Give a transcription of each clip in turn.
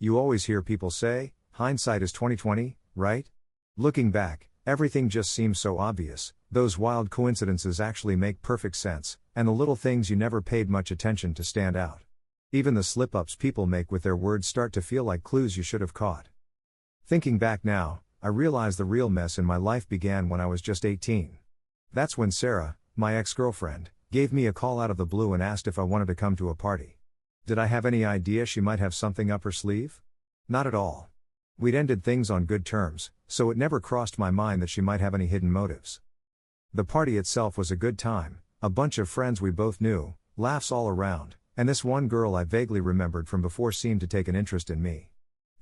You always hear people say, hindsight is 20/20, right? Looking back, everything just seems so obvious, those wild coincidences actually make perfect sense, and the little things you never paid much attention to stand out. Even the slip-ups people make with their words start to feel like clues you should have caught. Thinking back now, I realize the real mess in my life began when I was just 18. That's when Sarah, my ex-girlfriend, gave me a call out of the blue and asked if I wanted to come to a party. Did I have any idea she might have something up her sleeve? Not at all. We'd ended things on good terms, so it never crossed my mind that she might have any hidden motives. The party itself was a good time, a bunch of friends we both knew, laughs all around, and this one girl I vaguely remembered from before seemed to take an interest in me.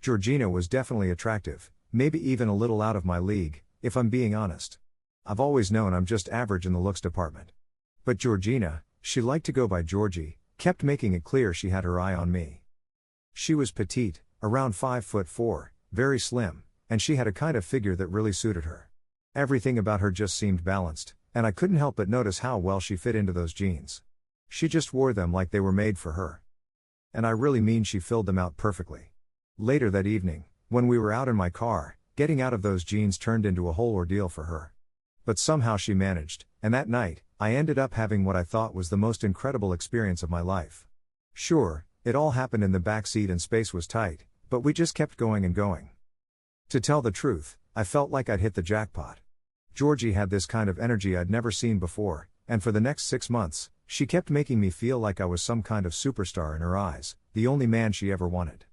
Georgina was definitely attractive, maybe even a little out of my league, if I'm being honest. I've always known I'm just average in the looks department. But Georgina, she liked to go by Georgie, kept making it clear she had her eye on me. She was petite, around 5'4", very slim, and she had a kind of figure that really suited her. Everything about her just seemed balanced, and I couldn't help but notice how well she fit into those jeans. She just wore them like they were made for her. And I really mean she filled them out perfectly. Later that evening, when we were out in my car, getting out of those jeans turned into a whole ordeal for her. But somehow she managed, and that night, I ended up having what I thought was the most incredible experience of my life. Sure, it all happened in the back seat and space was tight, but we just kept going and going. To tell the truth, I felt like I'd hit the jackpot. Georgie had this kind of energy I'd never seen before, and for the next 6 months, she kept making me feel like I was some kind of superstar in her eyes, the only man she ever wanted.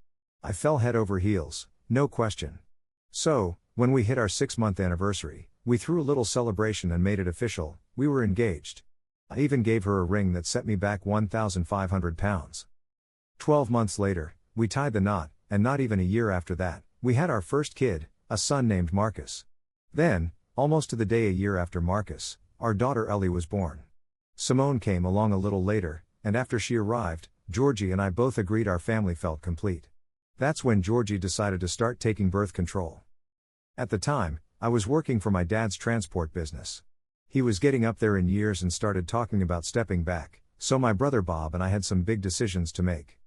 I fell head over heels, no question. So, when we hit our 6-month anniversary, we threw a little celebration and made it official. We were engaged. I even gave her a ring that set me back 1,500 pounds. 12 months later, we tied the knot, and not even a year after that, we had our first kid, a son named Marcus. Then, almost to the day a year after Marcus, our daughter Ellie was born. Simone came along a little later, and after she arrived, Georgie and I both agreed our family felt complete. That's when Georgie decided to start taking birth control. At the time, I was working for my dad's transport business. He was getting up there in years and started talking about stepping back, so my brother Bob and I had some big decisions to make.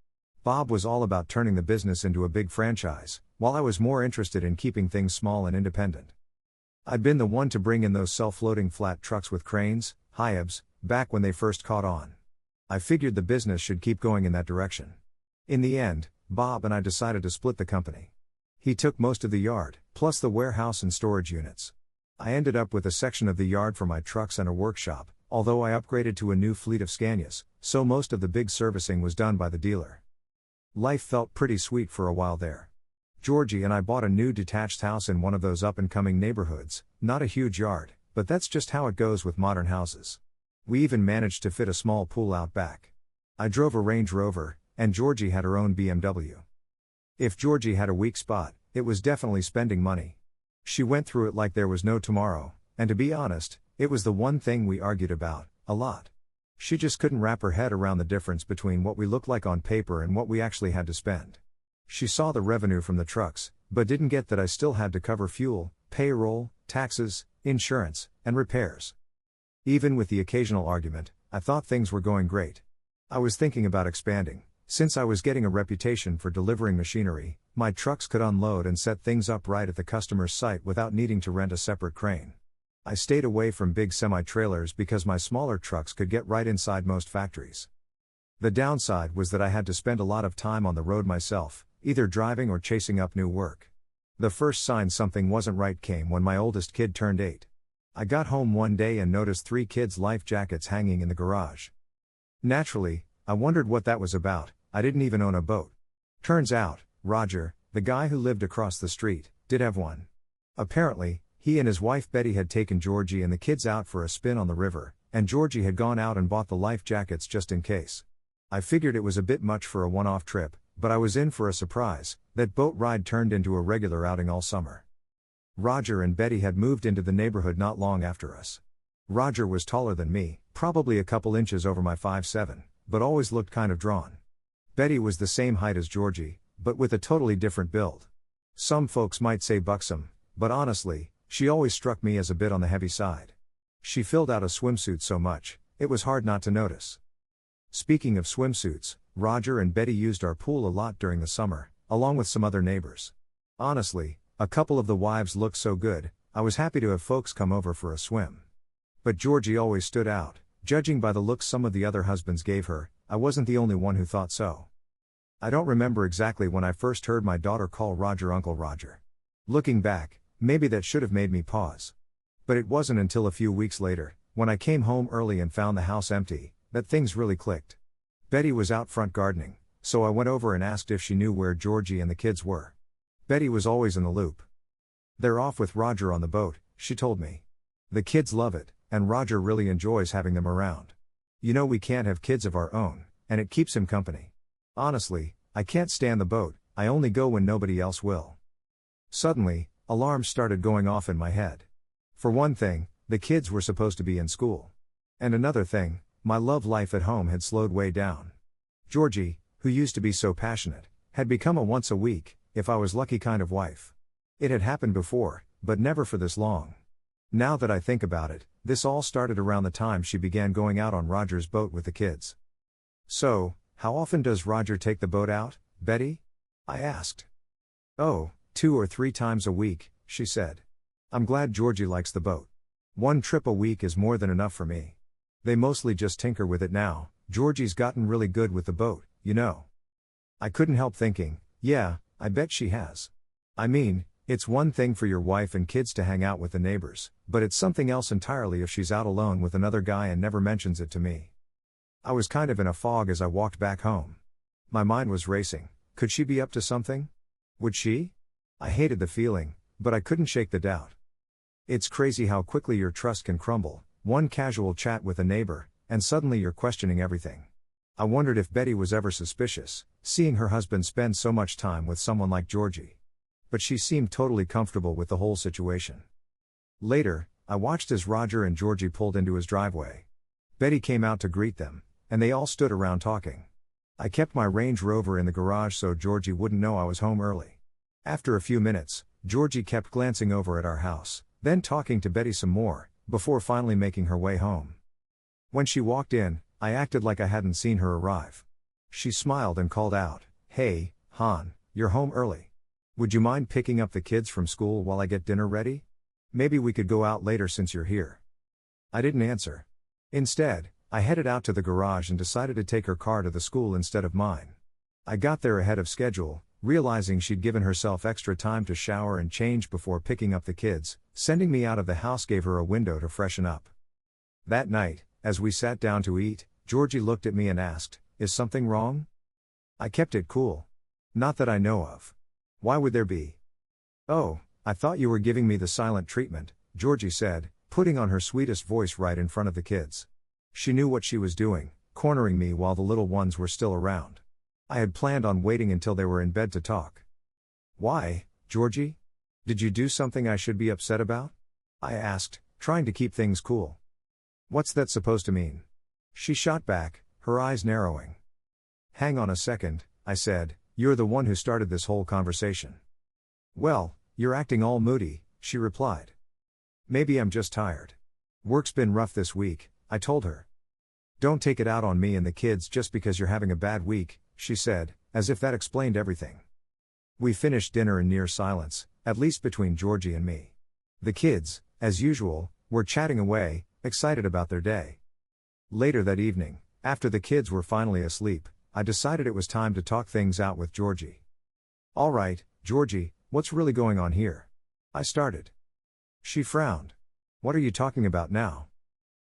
Bob was all about turning the business into a big franchise, while I was more interested in keeping things small and independent. I'd been the one to bring in those self-loading flat trucks with cranes, Hiabs, back when they first caught on. I figured the business should keep going in that direction. In the end, Bob and I decided to split the company. He took most of the yard, plus the warehouse and storage units. I ended up with a section of the yard for my trucks and a workshop, although I upgraded to a new fleet of Scanias, so most of the big servicing was done by the dealer. Life felt pretty sweet for a while there. Georgie and I bought a new detached house in one of those up-and-coming neighborhoods, not a huge yard, but that's just how it goes with modern houses. We even managed to fit a small pool out back. I drove a Range Rover, and Georgie had her own BMW. If Georgie had a weak spot, it was definitely spending money. She went through it like there was no tomorrow, and to be honest, it was the one thing we argued about, a lot. She just couldn't wrap her head around the difference between what we looked like on paper and what we actually had to spend. She saw the revenue from the trucks, but didn't get that I still had to cover fuel, payroll, taxes, insurance, and repairs. Even with the occasional argument, I thought things were going great. I was thinking about expanding. Since I was getting a reputation for delivering machinery, my trucks could unload and set things up right at the customer's site without needing to rent a separate crane. I stayed away from big semi-trailers because my smaller trucks could get right inside most factories. The downside was that I had to spend a lot of time on the road myself, either driving or chasing up new work. The first sign something wasn't right came when my oldest kid turned 8. I got home one day and noticed 3 kids' life jackets hanging in the garage. Naturally, I wondered what that was about. I didn't even own a boat. Turns out, Roger, the guy who lived across the street, did have one. Apparently, he and his wife Betty had taken Georgie and the kids out for a spin on the river, and Georgie had gone out and bought the life jackets just in case. I figured it was a bit much for a one-off trip, but I was in for a surprise. That boat ride turned into a regular outing all summer. Roger and Betty had moved into the neighborhood not long after us. Roger was taller than me, probably a couple inches over my 5'7", but always looked kind of drawn. Betty was the same height as Georgie, but with a totally different build. Some folks might say buxom, but honestly, she always struck me as a bit on the heavy side. She filled out a swimsuit so much, it was hard not to notice. Speaking of swimsuits, Roger and Betty used our pool a lot during the summer, along with some other neighbors. Honestly, a couple of the wives looked so good, I was happy to have folks come over for a swim. But Georgie always stood out. Judging by the looks some of the other husbands gave her, I wasn't the only one who thought so. I don't remember exactly when I first heard my daughter call Roger Uncle Roger. Looking back, maybe that should have made me pause. But it wasn't until a few weeks later, when I came home early and found the house empty, that things really clicked. Betty was out front gardening, so I went over and asked if she knew where Georgie and the kids were. Betty was always in the loop. "They're off with Roger on the boat," she told me. "The kids love it, and Roger really enjoys having them around. You know we can't have kids of our own, and it keeps him company. Honestly, I can't stand the boat, I only go when nobody else will." Suddenly, alarms started going off in my head. For one thing, the kids were supposed to be in school. And another thing, my love life at home had slowed way down. Georgie, who used to be so passionate, had become a once a week, if I was lucky kind of wife. It had happened before, but never for this long. Now that I think about it, this all started around the time she began going out on Roger's boat with the kids. "So, how often does Roger take the boat out, Betty?" I asked. "Oh, 2 or 3 times a week," she said. "I'm glad Georgie likes the boat. 1 trip a week is more than enough for me. They mostly just tinker with it now. Georgie's gotten really good with the boat, you know." I couldn't help thinking, yeah, I bet she has. I mean, it's one thing for your wife and kids to hang out with the neighbors, but it's something else entirely if she's out alone with another guy and never mentions it to me. I was kind of in a fog as I walked back home. My mind was racing. Could she be up to something? Would she? I hated the feeling, but I couldn't shake the doubt. It's crazy how quickly your trust can crumble, one casual chat with a neighbor, and suddenly you're questioning everything. I wondered if Betty was ever suspicious, seeing her husband spend so much time with someone like Georgie. But she seemed totally comfortable with the whole situation. Later, I watched as Roger and Georgie pulled into his driveway. Betty came out to greet them, and they all stood around talking. I kept my Range Rover in the garage so Georgie wouldn't know I was home early. After a few minutes, Georgie kept glancing over at our house, then talking to Betty some more, before finally making her way home. When she walked in, I acted like I hadn't seen her arrive. She smiled and called out, "Hey, hon, you're home early. Would you mind picking up the kids from school while I get dinner ready? Maybe we could go out later since you're here." I didn't answer. Instead, I headed out to the garage and decided to take her car to the school instead of mine. I got there ahead of schedule, realizing she'd given herself extra time to shower and change before picking up the kids. Sending me out of the house gave her a window to freshen up. That night, as we sat down to eat, Georgie looked at me and asked, "Is something wrong?" I kept it cool. "Not that I know of. Why would there be?" "Oh, I thought you were giving me the silent treatment," Georgie said, putting on her sweetest voice right in front of the kids. She knew what she was doing, cornering me while the little ones were still around. I had planned on waiting until they were in bed to talk. "Why, Georgie? Did you do something I should be upset about?" I asked, trying to keep things cool. "What's that supposed to mean?" She shot back, her eyes narrowing. "Hang on a second," I said, "you're the one who started this whole conversation." "Well, you're acting all moody," she replied. "Maybe I'm just tired. Work's been rough this week," I told her. "Don't take it out on me and the kids just because you're having a bad week," she said, as if that explained everything. We finished dinner in near silence, at least between Georgie and me. The kids, as usual, were chatting away, excited about their day. Later that evening, after the kids were finally asleep, I decided it was time to talk things out with Georgie. "All right, Georgie, what's really going on here?" I started. She frowned. "What are you talking about now?"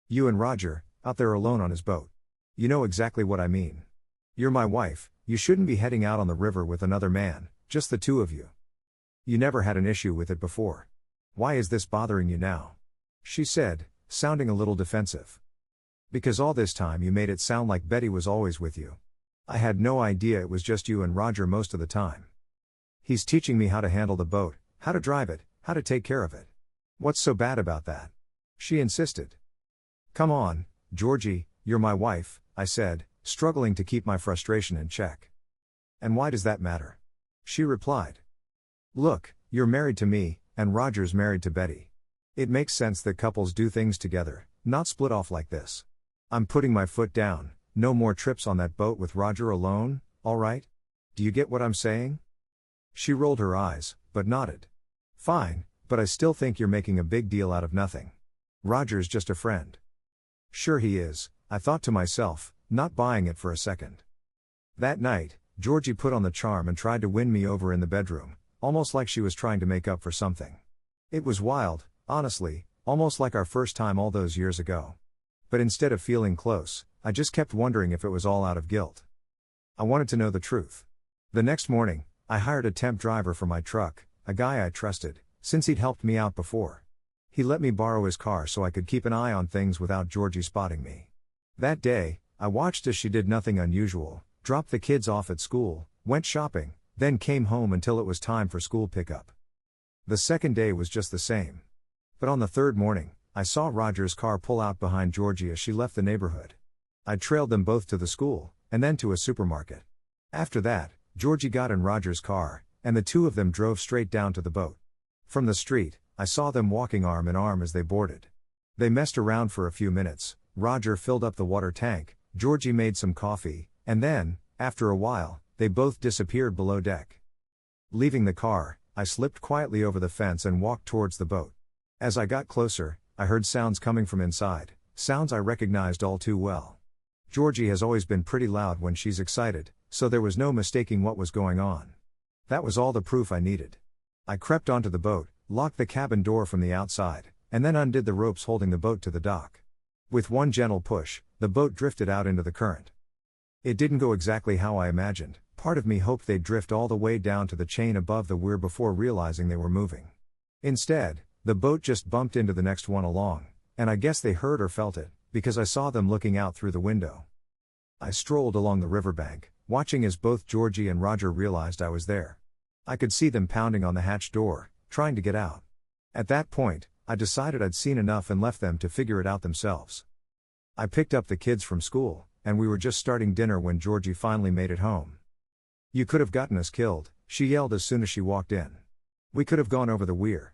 "You and Roger, out there alone on his boat. You know exactly what I mean. You're my wife, you shouldn't be heading out on the river with another man, just the two of you. You never had an issue with it before. Why is this bothering you now?" she said, sounding a little defensive. "Because all this time you made it sound like Betty was always with you. I had no idea it was just you and Roger most of the time. He's teaching me how to handle the boat, how to drive it, how to take care of it. What's so bad about that?" she insisted. "Come on, Georgie, you're my wife," I said, struggling to keep my frustration in check. "And why does that matter?" she replied. "Look, you're married to me, and Roger's married to Betty. It makes sense that couples do things together, not split off like this. I'm putting my foot down, no more trips on that boat with Roger alone, all right? Do you get what I'm saying?" She rolled her eyes, but nodded. Fine, but I still think you're making a big deal out of nothing. Roger's just a friend. Sure he is, I thought to myself, not buying it for a second. That night, Georgie put on the charm and tried to win me over in the bedroom, almost like she was trying to make up for something. It was wild, honestly, almost like our first time all those years ago. But instead of feeling close, I just kept wondering if it was all out of guilt. I wanted to know the truth. The next morning, I hired a temp driver for my truck, a guy I trusted, since he'd helped me out before. He let me borrow his car so I could keep an eye on things without Georgie spotting me. That day, I watched as she did nothing unusual, dropped the kids off at school, went shopping, then came home until it was time for school pickup. The second day was just the same. But on the third morning, I saw Roger's car pull out behind Georgie as she left the neighborhood. I trailed them both to the school, and then to a supermarket. After that, Georgie got in Roger's car, and the two of them drove straight down to the boat. From the street, I saw them walking arm in arm as they boarded. They messed around for a few minutes. Roger filled up the water tank, Georgie made some coffee, and then, after a while, they both disappeared below deck. Leaving the car, I slipped quietly over the fence and walked towards the boat. As I got closer, I heard sounds coming from inside, sounds I recognized all too well. Georgie has always been pretty loud when she's excited, so there was no mistaking what was going on. That was all the proof I needed. I crept onto the boat, locked the cabin door from the outside, and then undid the ropes holding the boat to the dock. With one gentle push, the boat drifted out into the current. It didn't go exactly how I imagined. Part of me hoped they'd drift all the way down to the chain above the weir before realizing they were moving. Instead, the boat just bumped into the next one along, and I guess they heard or felt it, because I saw them looking out through the window. I strolled along the riverbank, watching as both Georgie and Roger realized I was there. I could see them pounding on the hatch door, trying to get out. At that point, I decided I'd seen enough and left them to figure it out themselves. I picked up the kids from school, and we were just starting dinner when Georgie finally made it home. "You could have gotten us killed," she yelled as soon as she walked in. "We could have gone over the weir."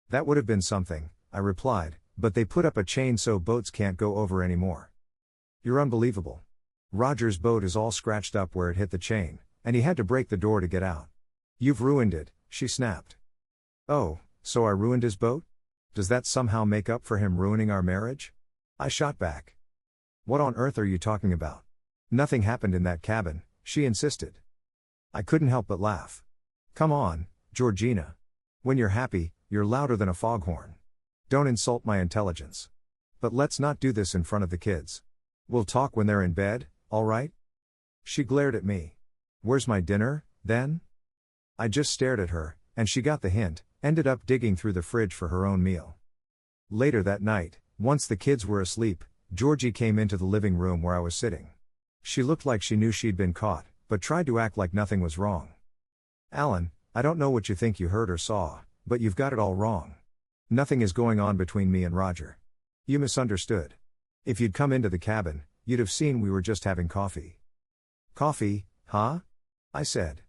"That would have been something," I replied, "but they put up a chain so boats can't go over anymore." "You're unbelievable. Roger's boat is all scratched up where it hit the chain, and he had to break the door to get out. You've ruined it," she snapped. "Oh, so I ruined his boat? Does that somehow make up for him ruining our marriage?" I shot back. "What on earth are you talking about? Nothing happened in that cabin," she insisted. I couldn't help but laugh. "Come on, Georgina. When you're happy, you're louder than a foghorn. Don't insult my intelligence. But let's not do this in front of the kids. We'll talk when they're in bed, all right?" She glared at me. "Where's my dinner, then?" I just stared at her, and she got the hint, ended up digging through the fridge for her own meal. Later that night, once the kids were asleep, Georgie came into the living room where I was sitting. She looked like she knew she'd been caught, but tried to act like nothing was wrong. "Alan, I don't know what you think you heard or saw, but you've got it all wrong. Nothing is going on between me and Roger. You misunderstood. If you'd come into the cabin, you'd have seen we were just having coffee." "Coffee, huh?" I said.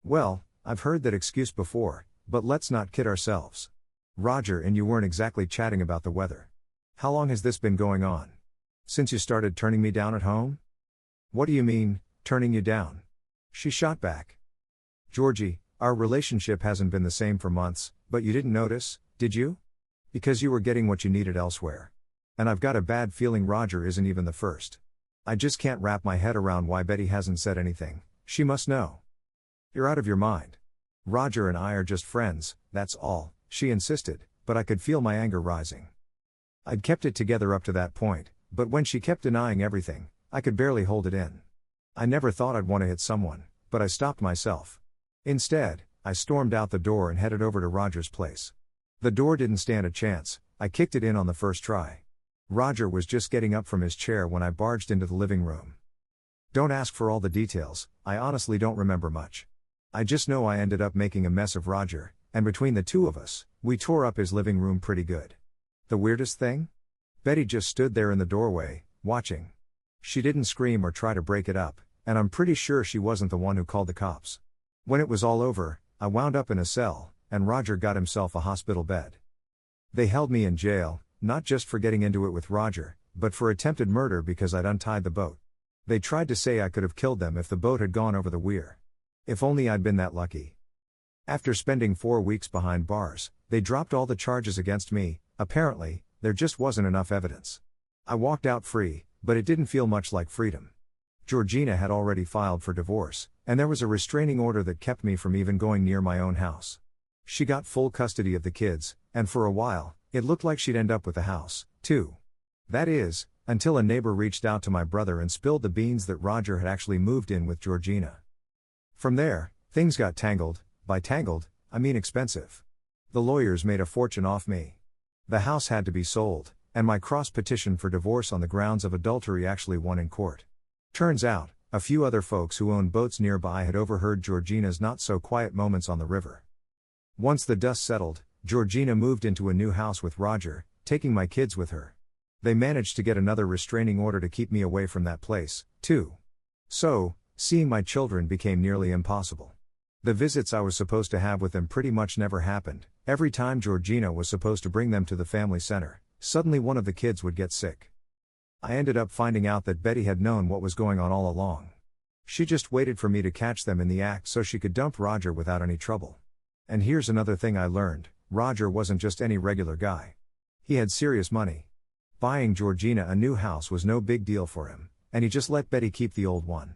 "Well, I've heard that excuse before, but let's not kid ourselves. Roger and you weren't exactly chatting about the weather. How long has this been going on? Since you started turning me down at home?" "What do you mean, turning you down?" She shot back. "Georgie, our relationship hasn't been the same for months, but you didn't notice, did you? Because you were getting what you needed elsewhere. And I've got a bad feeling Roger isn't even the first. I just can't wrap my head around why Betty hasn't said anything. She must know." "You're out of your mind. Roger and I are just friends, that's all," she insisted, but I could feel my anger rising. I'd kept it together up to that point, but when she kept denying everything, I could barely hold it in. I never thought I'd want to hit someone, but I stopped myself. Instead, I stormed out the door and headed over to Roger's place. The door didn't stand a chance. I kicked it in on the first try. Roger was just getting up from his chair when I barged into the living room. Don't ask for all the details, I honestly don't remember much. I just know I ended up making a mess of Roger, and between the two of us, we tore up his living room pretty good. The weirdest thing? Betty just stood there in the doorway, watching. She didn't scream or try to break it up, and I'm pretty sure she wasn't the one who called the cops. When it was all over, I wound up in a cell, and Roger got himself a hospital bed. They held me in jail, not just for getting into it with Roger, but for attempted murder because I'd untied the boat. They tried to say I could have killed them if the boat had gone over the weir. If only I'd been that lucky. After spending 4 weeks behind bars, they dropped all the charges against me. Apparently, there just wasn't enough evidence. I walked out free, but it didn't feel much like freedom. Georgina had already filed for divorce, and there was a restraining order that kept me from even going near my own house. She got full custody of the kids, and for a while, it looked like she'd end up with the house, too. That is, until a neighbor reached out to my brother and spilled the beans that Roger had actually moved in with Georgina. From there, things got tangled. By tangled, I mean expensive. The lawyers made a fortune off me. The house had to be sold, and my cross petition for divorce on the grounds of adultery actually won in court. Turns out, a few other folks who owned boats nearby had overheard Georgina's not-so-quiet moments on the river. Once the dust settled, Georgina moved into a new house with Roger, taking my kids with her. They managed to get another restraining order to keep me away from that place, too. So, seeing my children became nearly impossible. The visits I was supposed to have with them pretty much never happened. Every time Georgina was supposed to bring them to the family center, suddenly one of the kids would get sick. I ended up finding out that Betty had known what was going on all along. She just waited for me to catch them in the act so she could dump Roger without any trouble. And here's another thing I learned: Roger wasn't just any regular guy. He had serious money. Buying Georgina a new house was no big deal for him, and he just let Betty keep the old one.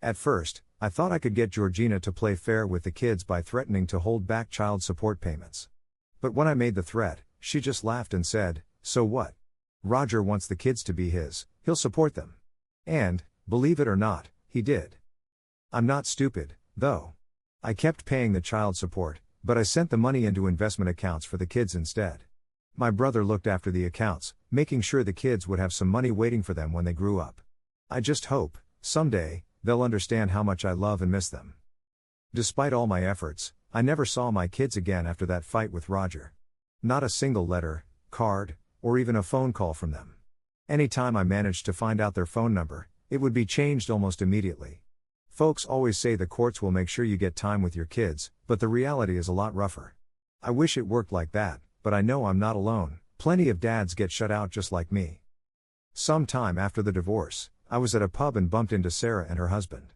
At first, I thought I could get Georgina to play fair with the kids by threatening to hold back child support payments. But when I made the threat, she just laughed and said, "So what? Roger wants the kids to be his, he'll support them." And, believe it or not, he did. I'm not stupid, though. I kept paying the child support, but I sent the money into investment accounts for the kids instead. My brother looked after the accounts, making sure the kids would have some money waiting for them when they grew up. I just hope, someday, they'll understand how much I love and miss them. Despite all my efforts, I never saw my kids again after that fight with Roger. Not a single letter, card, or even a phone call from them. Anytime I managed to find out their phone number, it would be changed almost immediately. Folks always say the courts will make sure you get time with your kids, but the reality is a lot rougher. I wish it worked like that, but I know I'm not alone. Plenty of dads get shut out just like me. Some time after the divorce, I was at a pub and bumped into Sarah and her husband.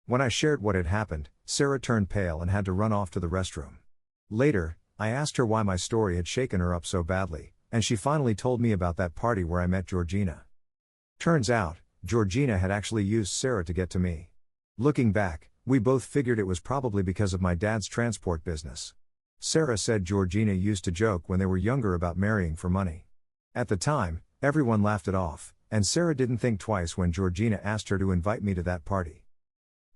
When I shared what had happened, Sarah turned pale and had to run off to the restroom. Later, I asked her why my story had shaken her up so badly, and she finally told me about that party where I met Georgina. Turns out, Georgina had actually used Sarah to get to me. Looking back, we both figured it was probably because of my dad's transport business. Sarah said Georgina used to joke when they were younger about marrying for money. At the time, everyone laughed it off, and Sarah didn't think twice when Georgina asked her to invite me to that party.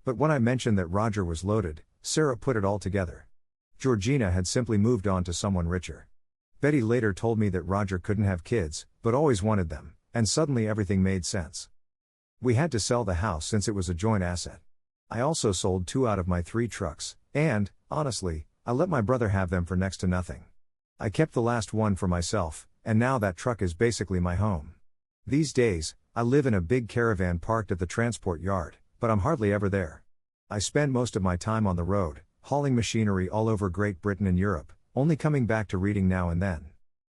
But when I mentioned that Roger was loaded, Sarah put it all together. Georgina had simply moved on to someone richer. Betty later told me that Roger couldn't have kids, but always wanted them, and suddenly everything made sense. We had to sell the house since it was a joint asset. I also sold 2 out of my 3 trucks, and, honestly, I let my brother have them for next to nothing. I kept the last one for myself, and now that truck is basically my home. These days, I live in a big caravan parked at the transport yard, but I'm hardly ever there. I spend most of my time on the road, hauling machinery all over Great Britain and Europe, only coming back to reading now and then.